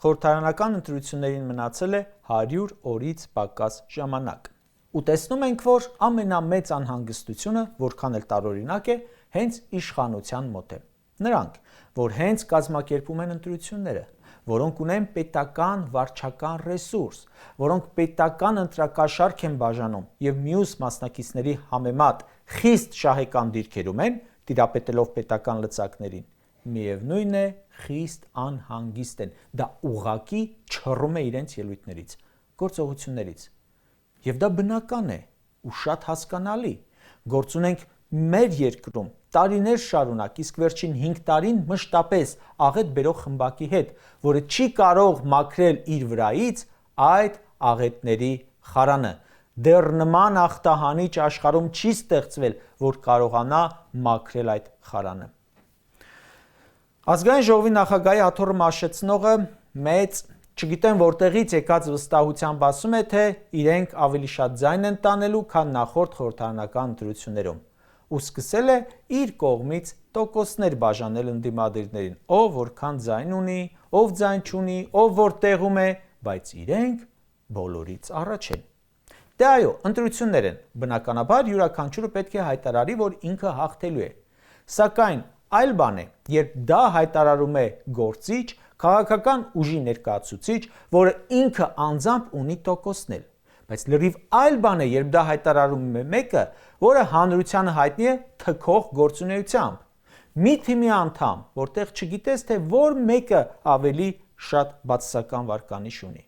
խորհրդարանական ընտրություններին մնացել է 100 օրից պակաս ժամանակ։ Ու տեսնում ենք, որ ամենամեծ անհանգստությունը, որքան էլ տարօրինակ է, հենց իշխանության մոտ է։ Նրանք, որ հենց կազմակերպում են ընտրությունները, որոնք ունեն պետական վարչական ռեսուրս, որոնք պետական ընտրակաշառք են բաժանում եւ մյուս մասնակիցների համեմատ խիստ շահեկան դիրքերում են, տիրապետելով պետական լծակներին, միևնույն է, խիստ անհանգիստ են, դա ուղղակի չռում է իրենց ելույթներից, գործողություններից։ Եվ դա բնական է ու շատ հասկանալի։ Գործ ունենք մեր երկրում տարիներ շարունակ, իսկ վերջին 5 տարին մշտապես աղետ բերող խմբակի հետ, որը չի կարող մաքրել իր վրայից այդ աղետների խարանը։ Դեռ նման ախտահանիչ աշխարհում չի ստեղծվել, որ կարողանա մաքրել այդ խարանը։ Ազգային ժողովի նախագահի աթոռը մաշեցնողը մեծ, չգիտեմ որտեղից եկած վստահությամբ ասում է, թե իրենք ավելի շատ ձայն են տանելու, քան նախորդ խորհրդարանական ընտրություններում, ու սկսել է իր կողմից տոկոսներ բաժանել ընդդիմադիրներին, ով որքան ձայն ունի, ով ձայն չունի, ով որտեղում է, բայց իրենք բոլորից առաջ են։ Դե այո, ընտրություններ են, բնականաբար յուրաքանչյուրը պետք է հայտարարի, որ ինքը հաղթելու է։ Սակայն այլ բան է, երբ դա հայտարարում է գործիչ, քաղաքական ուժի ներկայացուցիչ, որը ինքը անձամբ ունի տոկոսնել։ Բայց լրիվ այլ բան է, երբ դա հայտարարում է մեկը, որը հանրությանը հայտնի է թքող գործունեությամբ։ Մի թիմի անդամ, որտեղ չգիտես, թե որ մեկը ավելի շատ բացասական վարկանիշ ունի։